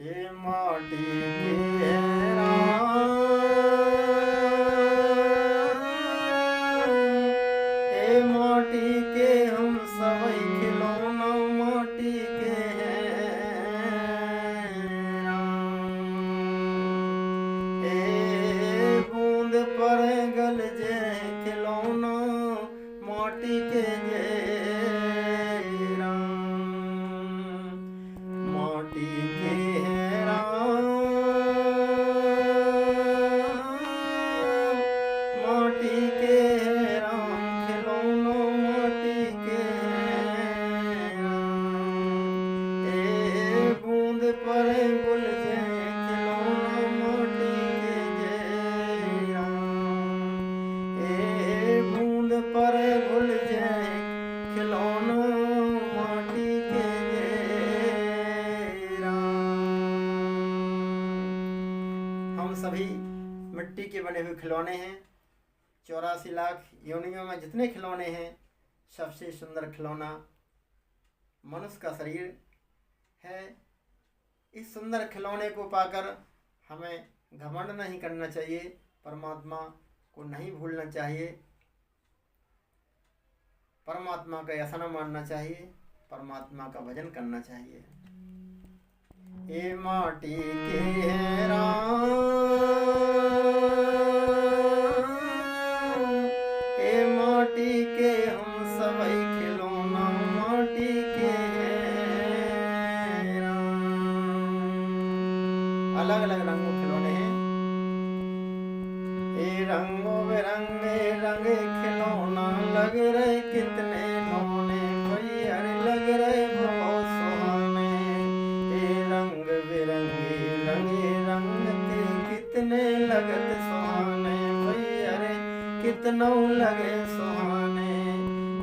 ये माटी के राम, ये माटी के हम सबई खिलौना माटी के हैं राम। ए बूंद पर गल जे खिलौना माटी के जे राम। माटी के माटी के राम खिलौना माटी के राम। ए बूंद पर गुल जे खिलौना माटी के जे राम। ए बूंद पर गुल जे खिलौना माटी के जे राम। हम सभी मिट्टी के बने हुए खिलौने हैं। 84 लाख योनियों में जितने खिलौने हैं, सबसे सुंदर खिलौना मनुष्य का शरीर है। इस सुंदर खिलौने को पाकर हमें घमंड नहीं करना चाहिए, परमात्मा को नहीं भूलना चाहिए, परमात्मा का ऐसा न मानना चाहिए, परमात्मा का भजन करना चाहिए। ये माटी के राम, ये माटी के हम सबई खिलौना माटी के राम। अलग अलग रंगों खिलौने हैं। ये रंगों बिरंगे रंगे खिलौना लग रहे कितने नौने, कोई अरे लग रहे बहुत सुहाने। ये रंग बिरंगे रंगे रंग के कितने लगत सुहाने, कोई अरे कितनों लगे सुहाने।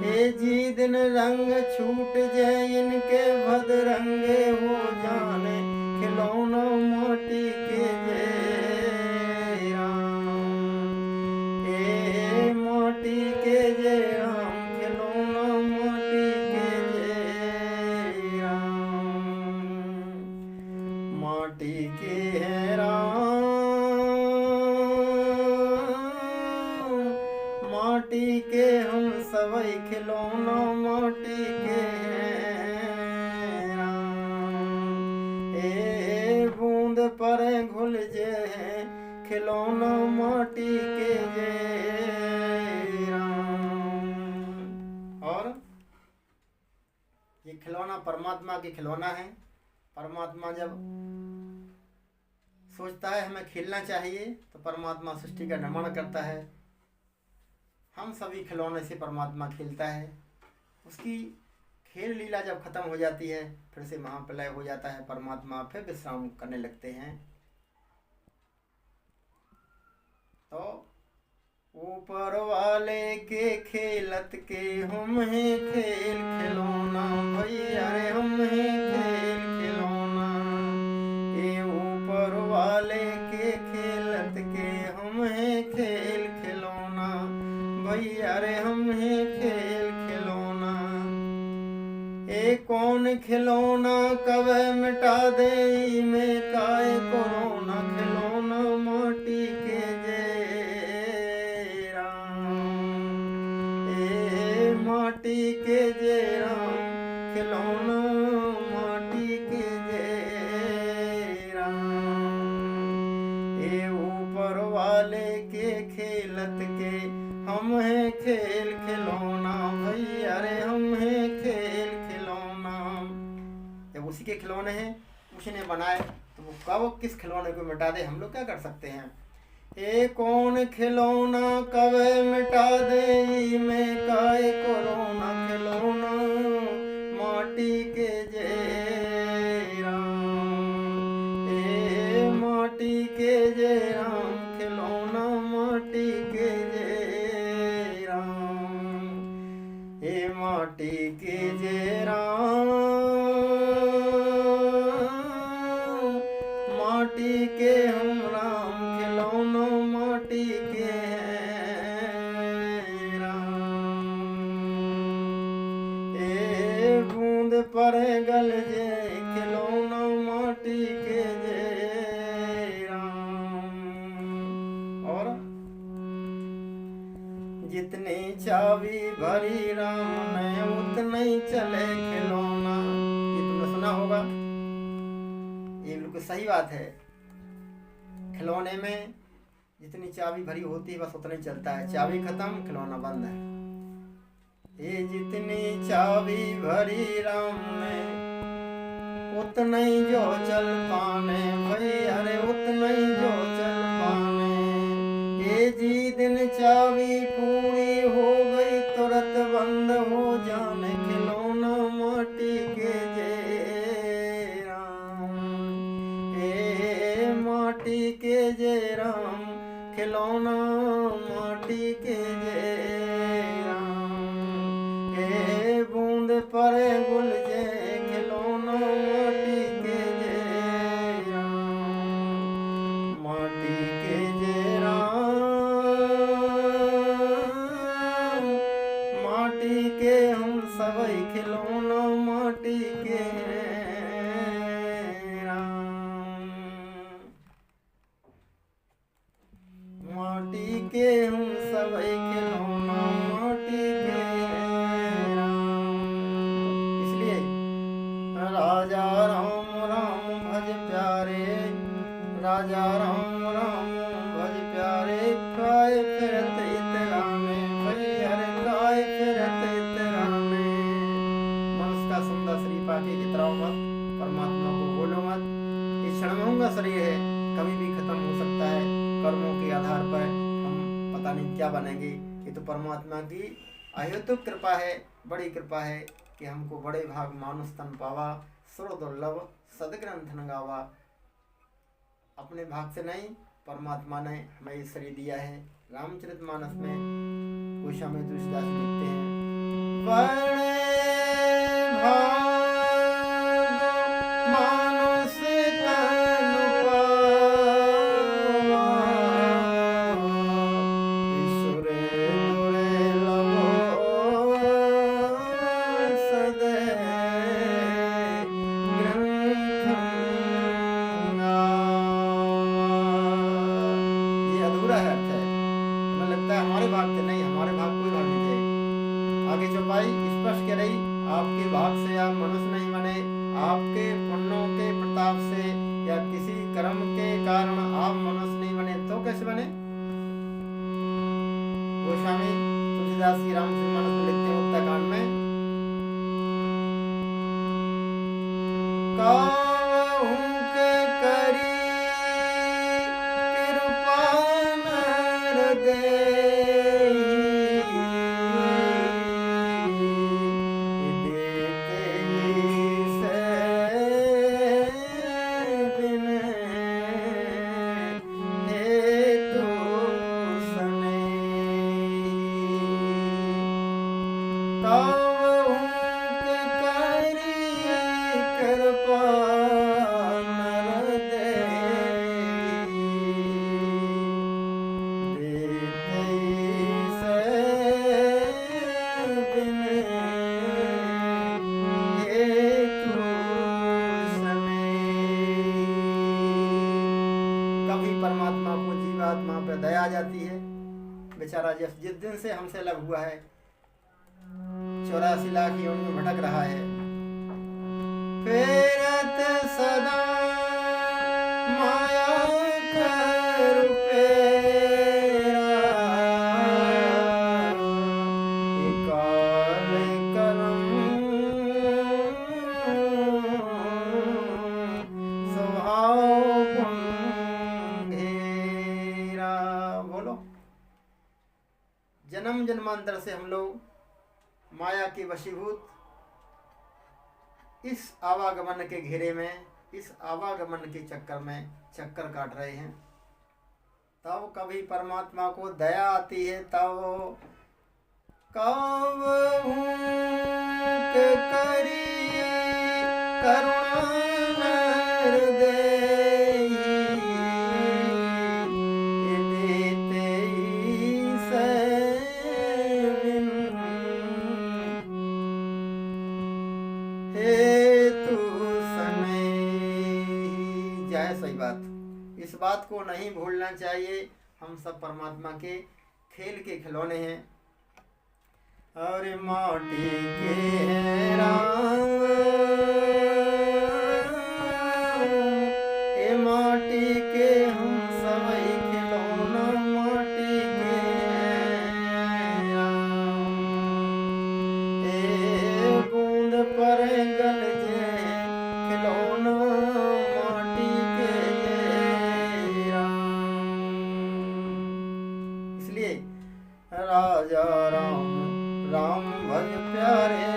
ए जी दिन रंग छूट जाए इनके भदरंगे हो जाने, खिलौना माटी के जे राम। ए माटी के जे राम खिलौना माटी के जे राम। माटी के राम, माटी के हम सबई खिलौना माटी के राम। ए बूंद पर घुल जे खिलौना माटी के जे राम। और ये खिलौना परमात्मा की खिलौना है। परमात्मा जब सोचता है हमें खेलना चाहिए तो परमात्मा सृष्टि का निर्माण करता है। हम सभी खिलौने से परमात्मा खेलता है। उसकी खेल लीला जब खत्म हो जाती है फिर से महाप्रलय हो जाता है, परमात्मा फिर विश्राम करने लगते हैं। तो ऊपर वाले के खेलत के हम हैं खेल खिलौना, भैया रे हम हैं खेल खिलौना। ये ऊपर वाले के खेलत के हम हैं खेल खिलौना, भैया रे हम हैं खेल खिलौना। ए कौन खिलौना कब मिटा दे में काय कोरोना, खिलौना माटी के जे राम। ए माटी के जे राम खिलौना माटी के जे राम। ए ऊपर वाले के खेलत के हम हैं खेल खिलौना, भैया रे हम हैं खेल खिलौना। जब उसी के खिलौने हैं, उसने बनाए, तो वो कब किस खिलौने को मिटा दे, हम लोग क्या कर सकते हैं। ए कौन खिलौना कब मिटा दे में काय कोरोना, खिलौना माटी के जे राम। ए माटी के जे राम खिलौना माटी के जे राम। ए माटी के जे राम, माटी के हम राम खिलौना माटी के राम। ए बूंद पर गल जे चाबी भरी राम ने उतने ही चले खिलौना। ये तुमने सुना होगा, ये बिल्कुल सही बात है। खिलौने में जितनी चाबी भरी होती है बस उतना ही चलता है, चाबी खत्म खिलौना बंद है। ये जितनी चाबी भरी राम ने उतना ही जो चल पाने भाई, अरे उतना ही जो चल पाने। ये जी दिन चाबी पूरी हो गई तुरंत बंद हो जाने खिलौना माटी के जे राम। ए माटी के जे राम खिलौना माटी के जे राम। ए बूंद पर गुल जे खिलौना माटी के जे राम। माटी के जे राम, माटी के हम सबई खिलौना माटी के राम। माटी के हम सबई खिलौना माटी के राम। इसलिए राजा राम राम भज प्यारे, राजा राम राम भज प्यारे। काय फिरत इतराने भाई, अरे काय फिरत इतराने। मनुष्य का सुंदर शरीर पाके इतराओ मत, परमात्मा को बोलो मत। ये क्षणभंगुर शरीर है, कभी भी खत्म हो सकता है। कर्मों के आधार पर हम पता नहीं क्या बनेंगे। ये तो परमात्मा की अहेतुक कृपा है, बड़ी कृपा है कि हमको बड़े भाग मानुष तन पावा, सुर दुर्लभ सदग्रंथ न गावा। अपने भाग से नहीं, परमात्मा ने हमें ये शरीर दिया है। रामचरितमानस में गोस्वामी तुलसीदास लिखते हैं, बड़े भाग मानुष तन पावा, ईश्वर दुर्लभ सदैव ग्रंथ अर्थ है। हमें लगता है हमारे भाग से नहीं, हमारे भाग कोई भाग नहीं थे। आगे चौपाई स्पष्ट कह रही, आपके भाग से आप मनुष्य नहीं बने, आपके पुण्यों के प्रताप से या किसी कर्म के कारण आप मनुष्य नहीं बने तो कैसे बने। गोस्वामी तुलसीदास जी रामचरितमानस में लिखते हैं उत्तरकांड में, काहू के करी परमात्मा को जीवात्मा पर दया आ जाती है। बेचारा जिस दिन से हमसे अलग हुआ है, 84 लाख योनि में भटक रहा है, फेरत सदा माया कर पेरा, काल करम स्वभाव घेरा। बोलो, जन्म जन्मांतर से हम लोग माया के वशीभूत इस आवागमन के घेरे में, इस आवागमन के चक्कर में चक्कर काट रहे हैं। तब कभी परमात्मा को दया आती है, तब कब करी करुणा सही बात। इस बात को नहीं भूलना चाहिए, हम सब परमात्मा के खेल के खिलौने हैं। और माटी के हैं राम, ए माटी के हम सबई खिलौना माटी के हैं राम। ए बूंद पर गल जे खिलौना माटी के जय राम। इसलिए राजा राम राम भज प्यारे,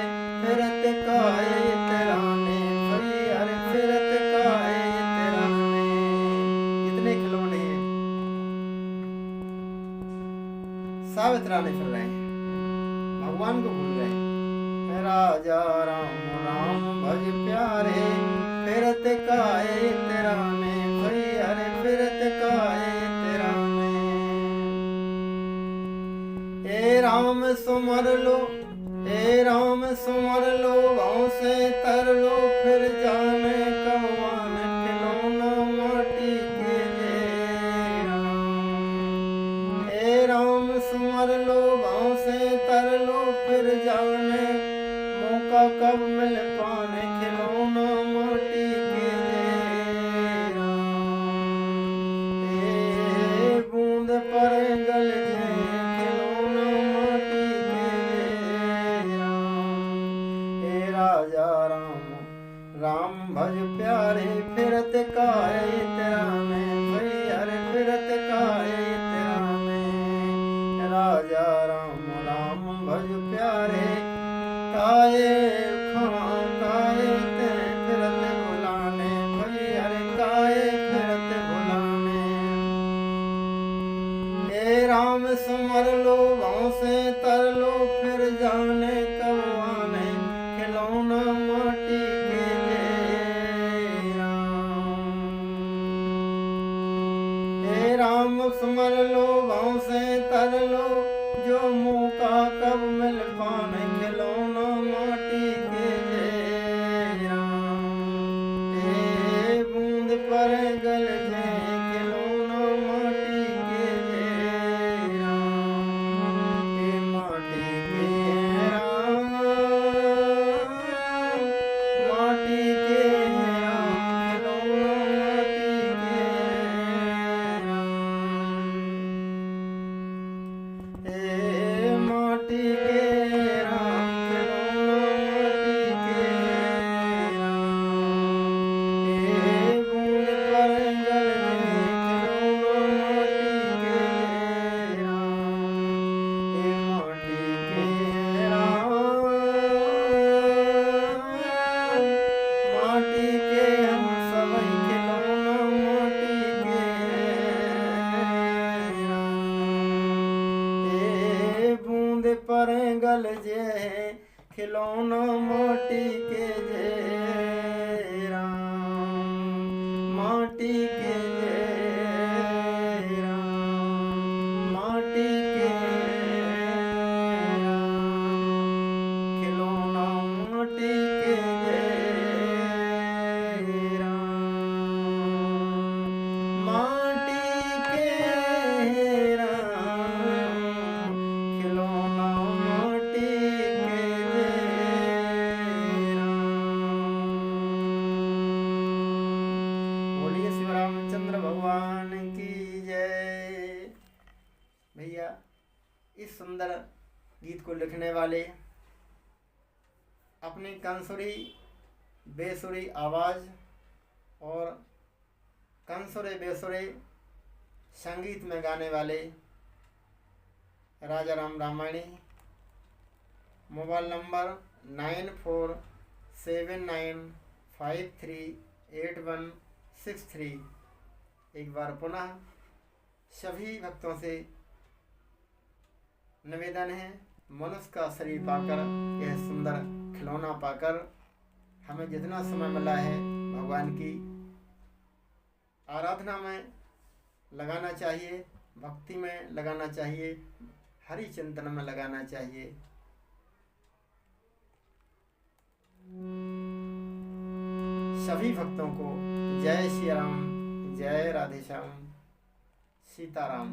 फिरत काए तराने भई, अरे फिरत काए तराने। कितने खिलौने हैं, सब तराने फिर रहे हैं, भगवान को भूल गए। राजा राम राम भज प्यारे, फिरत काए तराने भई, अरे फिरत काए तराने। ए राम सुमर लो, ए राम सुमर लो, भाव से तर लो, फिर जाने कौन खिलौना माटी के जय राम। ए राम सुमर लो, भाव से तर लो, फिर जाने मौका कब मिल पाने खिलौना माटी के जय राम। ए बूंद पर गल जे खिलौना माटी के जय राम। ए राजा राम राम भज प्यारे, फिरत काए तराने भई, अरे फिरत काए तराने। राजा राम राम भज प्यारे, काए खां काए ते फिरत बुलाने भई, अरे काए फिरत बुलाने। ए राम सुमर लो, भाव से तर लो, फिर जाने कब आने खिलौना माटी के जय राम। ए राम सुमर लो, भाव से तर लो, जो मौका कब मिल पाने खिलौना माटी के जय राम। ए बूंद पर गल जे खिलौना माटी के जय राम। ए माटी के हैं राम, माटी के हैं राम, खिलौना माटी के राम। ए माटी के राम, खिलौना माटी के राम। ए बूंद पर गल जे खिलौना माटी के राम। ए माटी के राम, माटी के हम सबई खिलौना माटी के राम। ए बूंद पर गल जे खिलौना माटी के जय राम। माटी के जय राम, माटी के राम, खिलौना माटी के जय राम। माटी के राम, खिलौना माटी के जय राम। बोलिए शिव रामचंद्र भगवान की जय। भैया इस सुंदर गीत को लिखने वाले अपनी कंसुरी बेसुरी आवाज़ और कंसुरे बेसुरे संगीत में गाने वाले राजा राम रामायणी। Mobile number 9479538163। एक बार पुनः सभी भक्तों से निवेदन है, मनुष्य का शरीर पाकर, यह सुंदर खिलौना पाकर हमें जितना समय मिला है भगवान की आराधना में लगाना चाहिए, भक्ति में लगाना चाहिए, हरि चिंतन में लगाना चाहिए। सभी भक्तों को जय श्री राम, जय राधे श्याम, सीताराम।